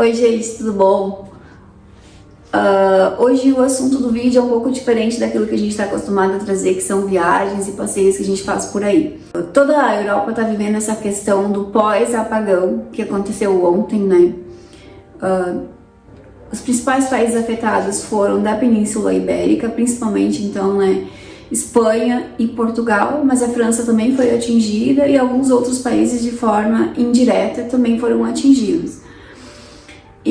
Oi gente, tudo bom? Hoje o assunto do vídeo é um pouco diferente daquilo que a gente está acostumado a trazer, que são viagens e passeios que a gente faz por aí. Toda a Europa está vivendo essa questão do pós-apagão que aconteceu ontem, né? Os principais países afetados foram da Península Ibérica, principalmente então, né, Espanha e Portugal, mas a França também foi atingida e alguns outros países de forma indireta também foram atingidos.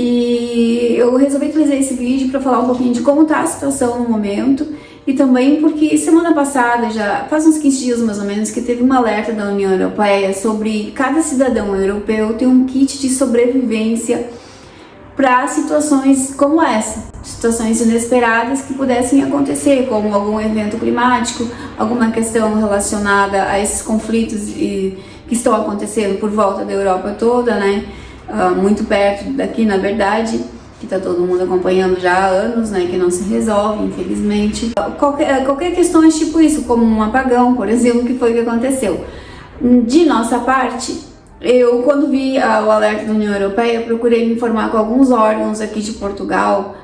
E eu resolvi trazer esse vídeo para falar um pouquinho de como está a situação no momento e também porque semana passada, já faz uns 15 dias mais ou menos, que teve um alerta da União Europeia sobre cada cidadão europeu ter um kit de sobrevivência para situações como essa, situações inesperadas que pudessem acontecer, como algum evento climático, alguma questão relacionada a esses conflitos que estão acontecendo por volta da Europa toda, né? Muito perto daqui, na verdade, que está todo mundo acompanhando já há anos, né? Que não se resolve, infelizmente. Qualquer questão tipo isso, como um apagão, por exemplo, que foi o que aconteceu. De nossa parte, eu, quando vi o alerta da União Europeia, procurei me informar com alguns órgãos aqui de Portugal,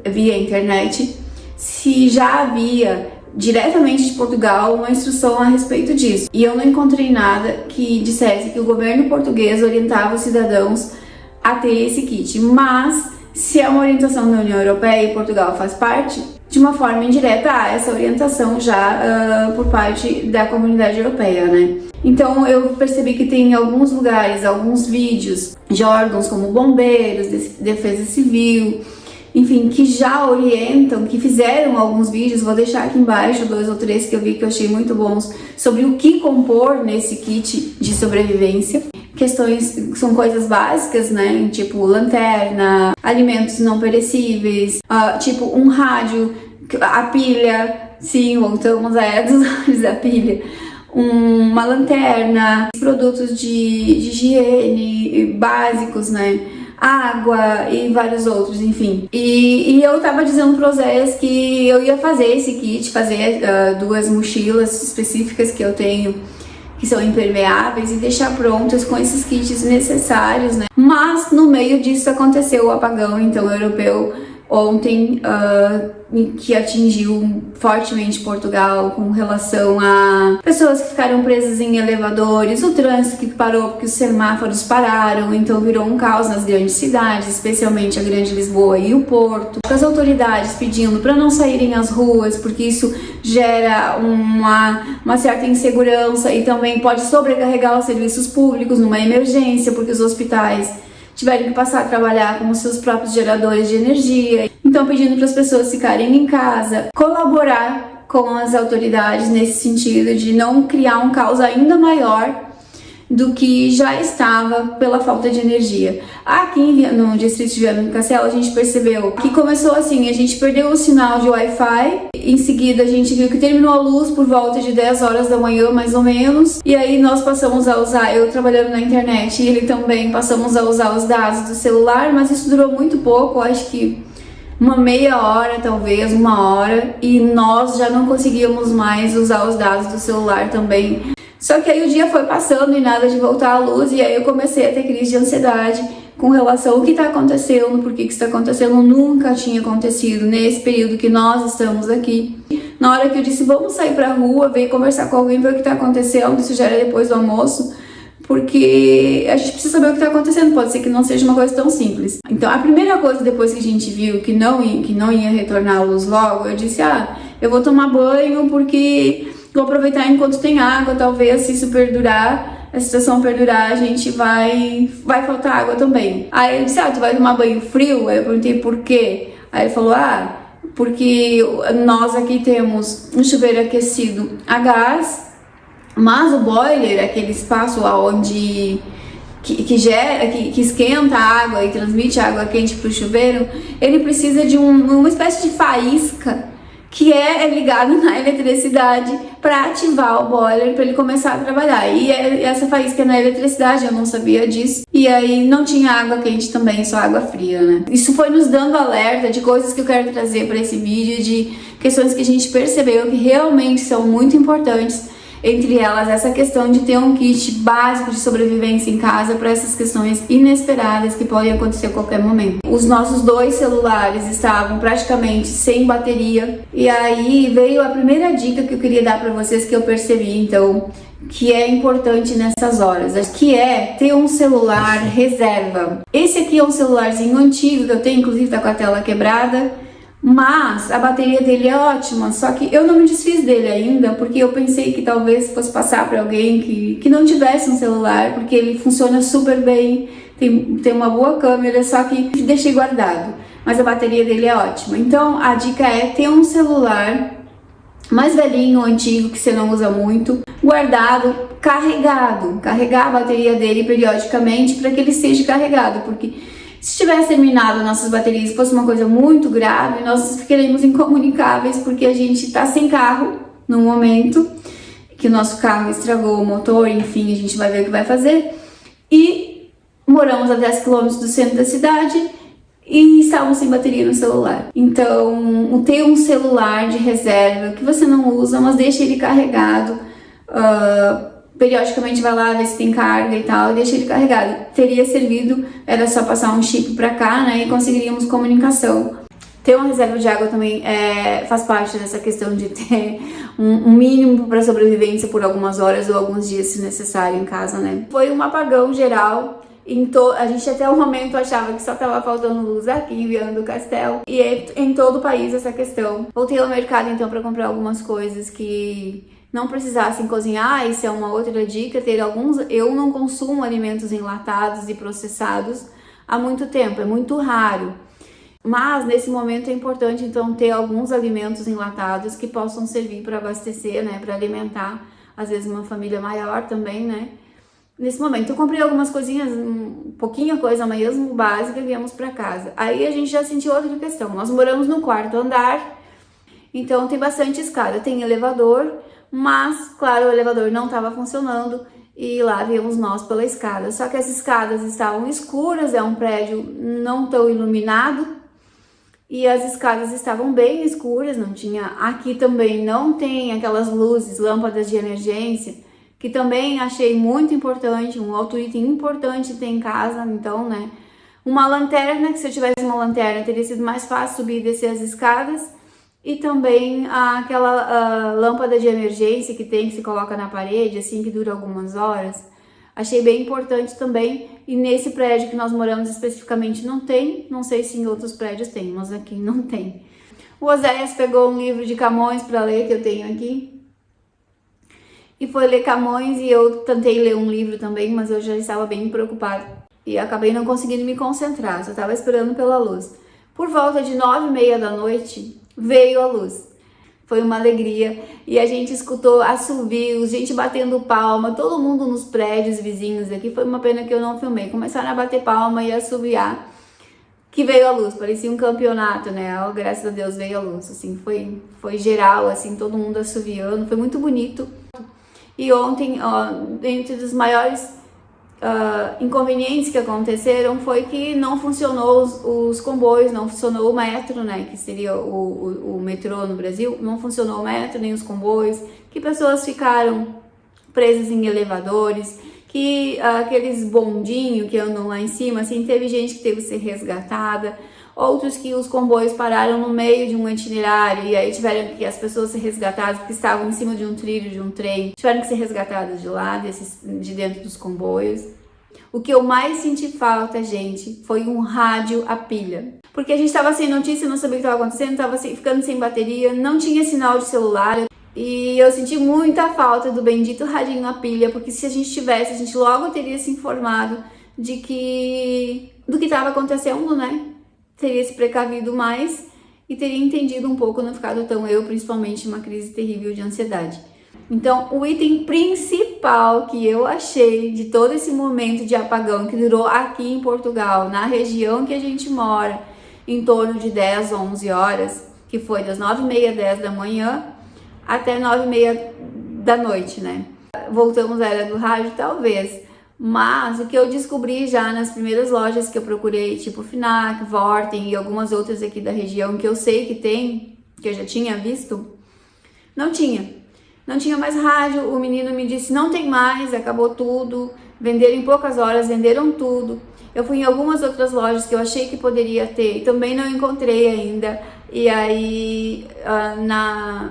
via internet, se já havia, diretamente de Portugal, uma instrução a respeito disso. E eu não encontrei nada que dissesse que o governo português orientava os cidadãos a ter esse kit. Mas, se é uma orientação da União Europeia e Portugal faz parte, de uma forma indireta há essa orientação já por parte da comunidade europeia, né? Então eu percebi que tem em alguns lugares, alguns vídeos de órgãos como bombeiros, defesa civil, enfim, que já orientam, que fizeram alguns vídeos, vou deixar aqui embaixo 2 ou 3 que eu vi que eu achei muito bons, sobre o que compor nesse kit de sobrevivência. Questões, são coisas básicas, né, tipo lanterna, alimentos não perecíveis, tipo um rádio, a pilha, sim, voltamos a dos olhos da pilha, uma lanterna, produtos de higiene básicos, né, água e vários outros, enfim. E eu tava dizendo pro Zé que eu ia fazer esse kit, fazer 2 mochilas específicas que eu tenho, que são impermeáveis, e deixar prontas com esses kits necessários, né? Mas no meio disso aconteceu o apagão, então, europeu ontem, que atingiu fortemente Portugal com relação a pessoas que ficaram presas em elevadores, o trânsito que parou porque os semáforos pararam, então virou um caos nas grandes cidades, especialmente a grande Lisboa e o Porto. As autoridades pedindo para não saírem às ruas porque isso gera uma certa insegurança e também pode sobrecarregar os serviços públicos numa emergência, porque os hospitais tiveram que passar a trabalhar com os seus próprios geradores de energia. Então, pedindo para as pessoas ficarem em casa, colaborar com as autoridades nesse sentido de não criar um caos ainda maior do que já estava pela falta de energia. Aqui no distrito de Viana do Castelo, a gente percebeu que começou assim, a gente perdeu o sinal de Wi-Fi, em seguida a gente viu que terminou a luz por volta de 10 horas da manhã, mais ou menos, e aí nós passamos a usar, eu trabalhando na internet e ele também, passamos a usar os dados do celular, mas isso durou muito pouco, acho que uma meia hora, talvez, 1 hora, e nós já não conseguíamos mais usar os dados do celular também. Só que aí o dia foi passando e nada de voltar à luz, e aí eu comecei a ter crise de ansiedade com relação ao que está acontecendo, por que isso está acontecendo, nunca tinha acontecido nesse período que nós estamos aqui. Na hora que eu disse, vamos sair pra rua, ver conversar com alguém, ver o que está acontecendo, isso já era depois do almoço, porque a gente precisa saber o que está acontecendo, pode ser que não seja uma coisa tão simples. Então a primeira coisa depois que a gente viu que não ia retornar a luz logo, eu disse, eu vou tomar banho porque vou aproveitar enquanto tem água, talvez se isso perdurar, a situação perdurar, a gente vai faltar água também. Aí ele disse, tu vai tomar banho frio? Aí eu perguntei por quê? Aí ele falou, porque nós aqui temos um chuveiro aquecido a gás, mas o boiler, aquele espaço onde que esquenta a água e transmite a água quente para o chuveiro, ele precisa de uma espécie de faísca que é ligado na eletricidade para ativar o boiler para ele começar a trabalhar. E essa faísca é na eletricidade, eu não sabia disso. E aí não tinha água quente também, só água fria, né? Isso foi nos dando alerta de coisas que eu quero trazer para esse vídeo, de questões que a gente percebeu que realmente são muito importantes. Entre elas, essa questão de ter um kit básico de sobrevivência em casa para essas questões inesperadas que podem acontecer a qualquer momento. Os nossos 2 celulares estavam praticamente sem bateria, e aí veio a primeira dica que eu queria dar para vocês, que eu percebi então que é importante nessas horas, que é ter um celular reserva. Esse aqui é um celularzinho antigo que eu tenho, inclusive tá com a tela quebrada, mas a bateria dele é ótima, só que eu não me desfiz dele ainda, porque eu pensei que talvez fosse passar para alguém que não tivesse um celular, porque ele funciona super bem, tem uma boa câmera, só que deixei guardado, mas a bateria dele é ótima. Então a dica é ter um celular mais velhinho, antigo, que você não usa muito, guardado, carregar a bateria dele periodicamente para que ele esteja carregado, porque se tivesse terminado nossas baterias e fosse uma coisa muito grave, nós ficaríamos incomunicáveis, porque a gente está sem carro no momento, que o nosso carro estragou o motor, enfim, a gente vai ver o que vai fazer, e moramos a 10 km do centro da cidade, e estávamos sem bateria no celular. Então, ter um celular de reserva que você não usa, mas deixa ele carregado, periodicamente vai lá ver se tem carga e tal, e deixa ele carregado. Teria servido, era só passar um chip para cá, né, e conseguiríamos comunicação. Ter uma reserva de água também faz parte dessa questão de ter um mínimo para sobrevivência por algumas horas ou alguns dias, se necessário, em casa, né. Foi um apagão geral. A gente até o momento achava que só estava faltando luz aqui em Viana do Castelo, e em todo o país essa questão. Voltei ao mercado então para comprar algumas coisas que não precisassem cozinhar. Isso é uma outra dica, eu não consumo alimentos enlatados e processados há muito tempo, é muito raro. Mas nesse momento é importante então ter alguns alimentos enlatados que possam servir para abastecer, né, para alimentar às vezes uma família maior também, né. Nesse momento eu comprei algumas coisinhas, pouquinha coisa mesmo, básica, e viemos para casa. Aí a gente já sentiu outra questão. Nós moramos no 4º andar, então tem bastante escada, tem elevador, mas, claro, o elevador não estava funcionando e lá viemos nós pela escada. Só que as escadas estavam escuras, é um prédio não tão iluminado e as escadas estavam bem escuras, não tinha... Aqui também não tem aquelas luzes, lâmpadas de emergência, que também achei muito importante, um outro item importante ter em casa, então, né, uma lanterna, que se eu tivesse uma lanterna teria sido mais fácil subir e descer as escadas, e também aquela lâmpada de emergência que se coloca na parede, assim, que dura algumas horas, achei bem importante também, e nesse prédio que nós moramos especificamente não tem, não sei se em outros prédios tem, mas aqui não tem. O Oséias pegou um livro de Camões para ler, que eu tenho aqui, e foi ler Camões, e eu tentei ler um livro também, mas eu já estava bem preocupada e acabei não conseguindo me concentrar, só estava esperando pela luz. Por volta de 9h30 da noite veio a luz, foi uma alegria, e a gente escutou assobios, gente batendo palma, todo mundo nos prédios vizinhos aqui. Foi uma pena que eu não filmei, começaram a bater palma e assobiar que veio a luz, parecia um campeonato, né? Oh, graças a Deus veio a luz, assim, foi geral, assim, todo mundo assobiando, foi muito bonito. E ontem, entre os maiores inconvenientes que aconteceram foi que não funcionou os comboios, não funcionou o metro, né, que seria o metrô no Brasil, não funcionou o metro nem os comboios, que pessoas ficaram presas em elevadores, que aqueles bondinhos que andam lá em cima, assim, teve gente que teve que ser resgatada, outros que os comboios pararam no meio de um itinerário e aí tiveram que as pessoas ser resgatadas porque estavam em cima de um trilho de um trem, tiveram que ser resgatadas de lá, de dentro dos comboios. O que eu mais senti falta, gente, foi um rádio a pilha. Porque a gente estava sem notícia, não sabia o que estava acontecendo, estava ficando sem bateria, não tinha sinal de celular. E eu senti muita falta do bendito radinho a pilha, porque se a gente tivesse, a gente logo teria se informado do que estava acontecendo, né? Teria se precavido mais e teria entendido um pouco, não ficado tão principalmente uma crise terrível de ansiedade. Então, o item principal que eu achei de todo esse momento de apagão que durou aqui em Portugal, na região que a gente mora, em torno de 10, 11 horas, que foi das 9h30, 10 da manhã até 9h30 da noite, né? Voltamos à era do rádio, talvez. Mas o que eu descobri já nas primeiras lojas que eu procurei, tipo Fnac, Vorten e algumas outras aqui da região que eu sei que tem, que eu já tinha visto, não tinha. Não tinha mais rádio, o menino me disse, não tem mais, acabou tudo, venderam em poucas horas, venderam tudo. Eu fui em algumas outras lojas que eu achei que poderia ter e também não encontrei ainda. E aí,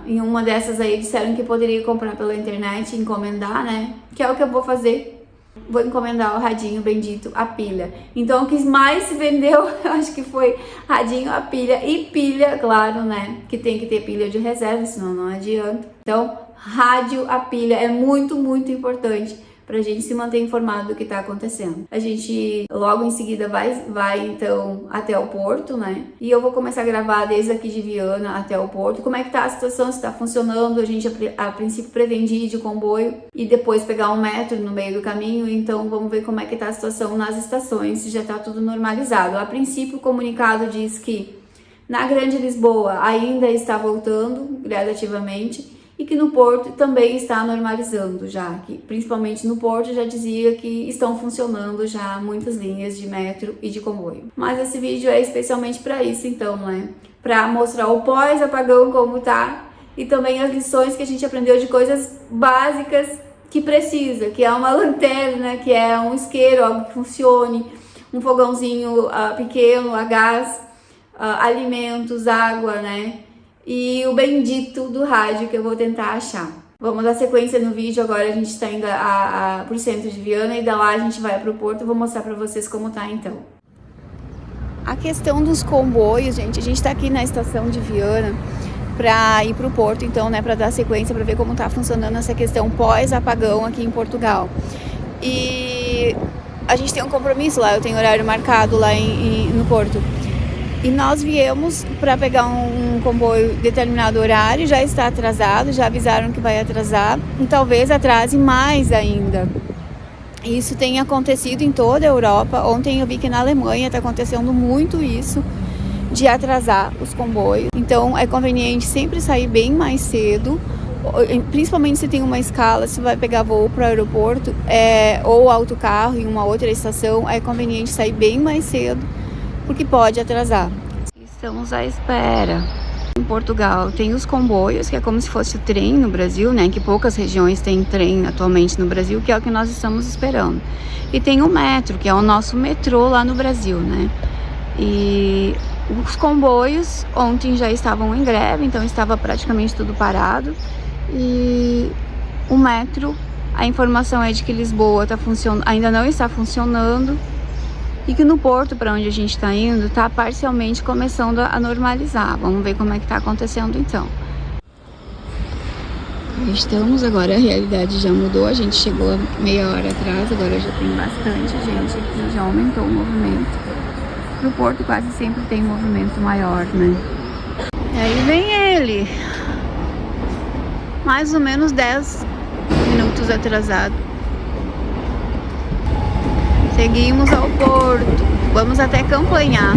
em uma dessas aí, disseram que poderia comprar pela internet, encomendar, né? Que é o que eu vou fazer. Vou encomendar o radinho bendito, a pilha. Então, o que mais se vendeu, acho que foi radinho, a pilha e pilha, claro, né? Que tem que ter pilha de reserva, senão não adianta. Então, rádio, a pilha é muito, muito importante pra gente se manter informado do que tá acontecendo. A gente logo em seguida vai então até o porto, né? E eu vou começar a gravar desde aqui de Viana até o porto. Como é que tá a situação, se tá funcionando. A gente a princípio pretendia ir de comboio e depois pegar um metro no meio do caminho. Então vamos ver como é que tá a situação nas estações, se já tá tudo normalizado. A princípio o comunicado diz que na Grande Lisboa ainda está voltando gradativamente e que no Porto também está normalizando já, que principalmente no Porto já dizia que estão funcionando já muitas linhas de metro e de comboio. Mas esse vídeo é especialmente para isso então, né? Para mostrar o pós-apagão como tá e também as lições que a gente aprendeu de coisas básicas que precisa, que é uma lanterna, que é um isqueiro, algo que funcione, um fogãozinho pequeno, a gás, alimentos, água, né? E o bendito do rádio que eu vou tentar achar. Vamos dar sequência no vídeo, agora a gente está indo pro centro de Viana e da lá a gente vai pro Porto. Vou mostrar para vocês como tá então. A questão dos comboios, gente, a gente tá aqui na estação de Viana para ir pro Porto, então, né, para dar sequência, para ver como tá funcionando essa questão pós-apagão aqui em Portugal. E a gente tem um compromisso lá, eu tenho horário marcado lá no Porto. E nós viemos para pegar um comboio determinado horário, já está atrasado, já avisaram que vai atrasar e talvez atrase mais ainda. Isso tem acontecido em toda a Europa. Ontem eu vi que na Alemanha está acontecendo muito isso, de atrasar os comboios. Então é conveniente sempre sair bem mais cedo, principalmente se tem uma escala, se vai pegar voo para o aeroporto ou autocarro em uma outra estação, é conveniente sair bem mais cedo, porque pode atrasar. Estamos à espera. Em Portugal tem os comboios, que é como se fosse o trem no Brasil, né? Que poucas regiões têm trem atualmente no Brasil, que é o que nós estamos esperando. E tem o metro, que é o nosso metrô lá no Brasil, né? E os comboios ontem já estavam em greve, então estava praticamente tudo parado. E o metro, a informação é de que Lisboa ainda não está funcionando. E que no Porto, para onde a gente está indo, está parcialmente começando a normalizar. Vamos ver como é que está acontecendo então. Estamos agora, a realidade já mudou, a gente chegou meia hora atrás, agora já tem bastante gente aqui, já aumentou o movimento. No Porto quase sempre tem movimento maior, né? E aí vem ele, mais ou menos 10 minutos atrasado. Seguimos ao Porto, vamos até Campanhar.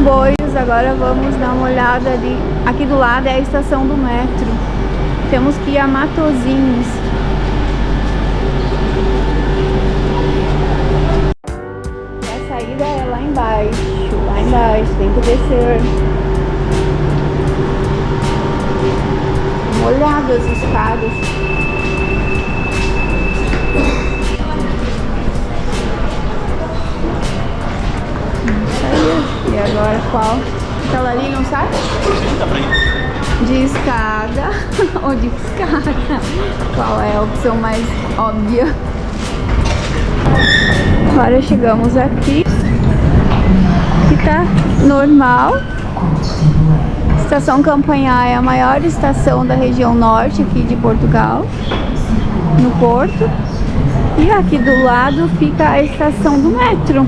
comboios. Agora vamos dar uma olhada ali. Aqui do lado é a estação do metro. Temos que ir a Matosinhos. A saída é lá embaixo. Lá embaixo, tem que descer. Molhado as escadas. E agora qual? Aquela ali, não sabe? De escada ou de escada? Qual é a opção mais óbvia? Agora chegamos aqui. Que tá normal. Estação Campanhã é a maior estação da região norte aqui de Portugal, no Porto. E aqui do lado fica a estação do metro.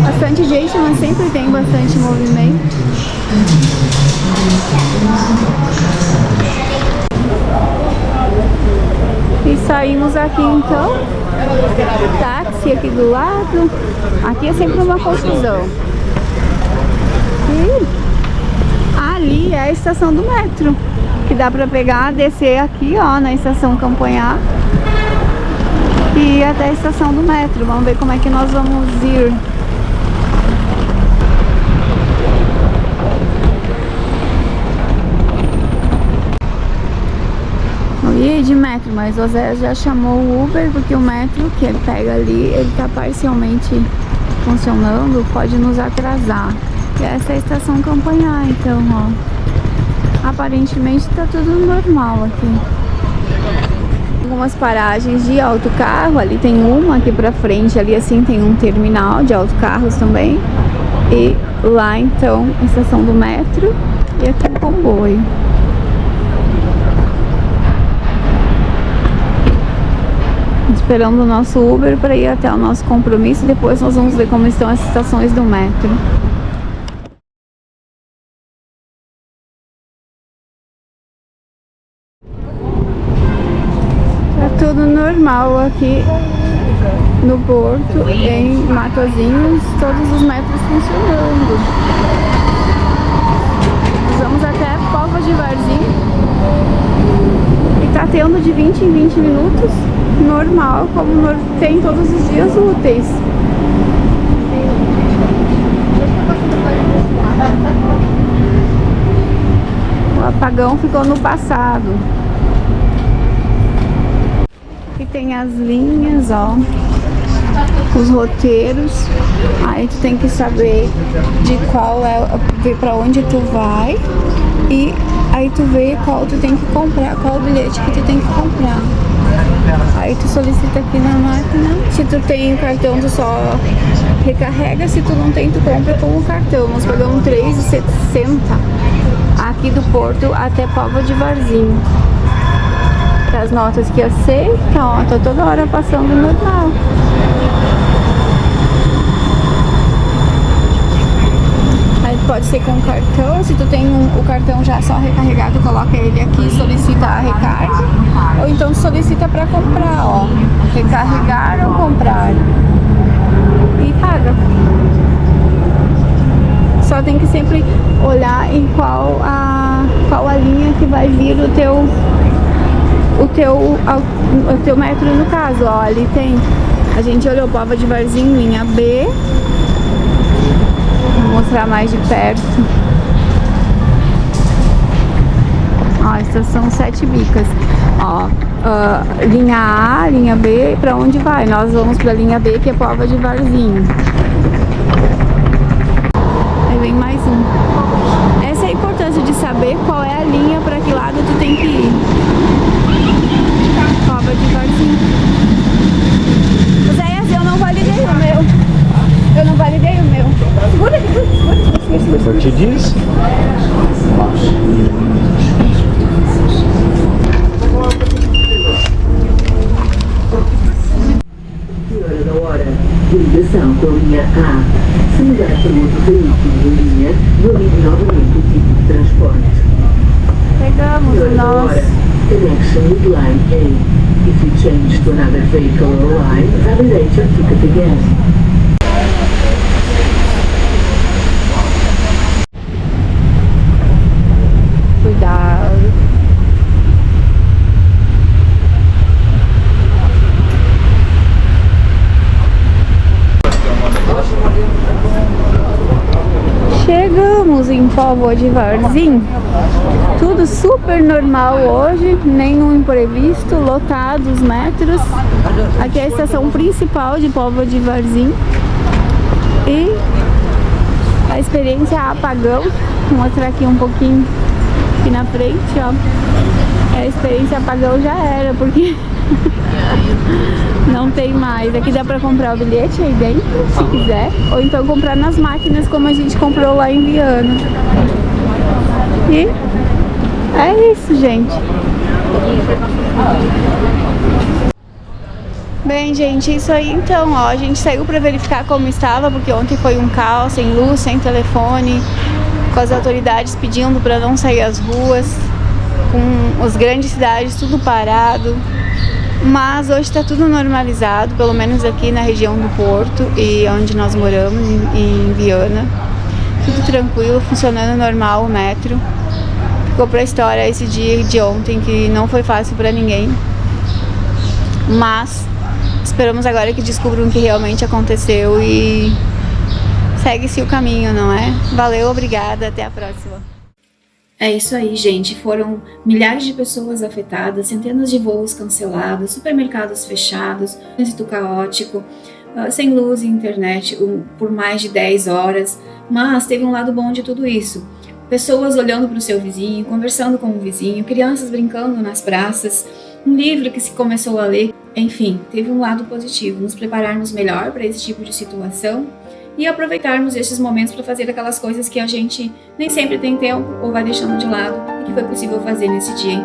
Bastante gente, mas sempre tem bastante movimento. E saímos aqui então. Táxi aqui do lado. Aqui é sempre uma confusão. E ali é a estação do metro, que dá pra pegar, descer aqui, ó, na estação Campanhã e ir até a estação do metro. Vamos ver como é que nós vamos ir. Eu ia ir de metro, mas o Zé já chamou o Uber, porque o metro que ele pega ali, ele tá parcialmente funcionando, pode nos atrasar. E essa é a estação Campanhã, então, ó. Aparentemente tá tudo normal aqui. Algumas paragens de autocarro, ali tem uma aqui pra frente, ali assim tem um terminal de autocarros também. E lá então, a estação do metro e aqui o comboio. Esperando o nosso Uber para ir até o nosso compromisso. Depois nós vamos ver como estão as estações do metro. Tá tudo normal aqui no Porto, em Matosinhos, todos os metros funcionando. Nós vamos até Póvoa de Varzim e tá tendo de 20 em 20 minutos, normal, como tem todos os dias úteis. O apagão ficou no passado. Aqui tem as linhas, ó, os roteiros. Aí tu tem que saber de qual é, ver pra onde tu vai. E aí tu vê qual tu tem que comprar, qual bilhete que tu tem que comprar. Aí tu solicita aqui na máquina. Se tu tem o cartão, tu só recarrega. Se tu não tem, tu compra com o cartão. Nós pagamos R$3,60 aqui do Porto até Póvoa de Varzim. As notas que eu sei, então, ó, tô toda hora passando normal. Aí pode ser com cartão. Se tu tem o cartão já só recarregado, coloca ele aqui e solicita a recarga. Ou então solicita para comprar, ó. Recarregar ou comprar. E paga. Só tem que sempre olhar em qual a linha que vai vir o teu metro, no caso, ó. Ali tem. A gente olhou Póvoa de Varzim, linha B. Vou mostrar mais de perto. Ó, estação Sete Bicas. Ó, linha A, linha B, pra onde vai? Nós vamos pra linha B, que é Póvoa de Varzim. Aí vem mais um. Essa é a importância de saber qual é a linha, pra que lado tu tem que ir. Póvoa de Varzim. Zéias, eu não validei o meu. Eu não validei o meu. Segura aqui, segura. A partir disso. Senhora da hora, ligação com a linha A. Se mudar para outro veículo da linha, valide novamente o tipo de transporte. Pegamos o nosso. Connection with line A. If you change to another vehicle or line, validate your ticket again. Póvoa de Varzim. Tudo super normal hoje, nenhum imprevisto, lotados os metros. Aqui é a estação principal de Póvoa de Varzim. E a experiência apagão. Vou mostrar aqui um pouquinho aqui na frente, ó. A experiência apagão já era, porque não tem mais. Aqui dá pra comprar o bilhete aí dentro, se quiser. Ou então comprar nas máquinas, como a gente comprou lá em Viana. E é isso, gente. Bem, gente, isso aí então, ó. A gente saiu pra verificar como estava, porque ontem foi um caos, sem luz, sem telefone, com as autoridades pedindo pra não sair às ruas, com as grandes cidades tudo parado. Mas hoje está tudo normalizado, pelo menos aqui na região do Porto e onde nós moramos, em Viana. Tudo tranquilo, funcionando normal o metro. Ficou pra história esse dia de ontem, que não foi fácil pra ninguém. Mas esperamos agora que descubram o que realmente aconteceu e segue-se o caminho, não é? Valeu, obrigada, até a próxima. É isso aí, gente. Foram milhares de pessoas afetadas, centenas de voos cancelados, supermercados fechados, trânsito caótico, sem luz e internet por mais de 10 horas. Mas teve um lado bom de tudo isso. Pessoas olhando para o seu vizinho, conversando com o vizinho, crianças brincando nas praças, um livro que se começou a ler. Enfim, teve um lado positivo, nos prepararmos melhor para esse tipo de situação e aproveitarmos esses momentos para fazer aquelas coisas que a gente nem sempre tem tempo ou vai deixando de lado e que foi possível fazer nesse dia.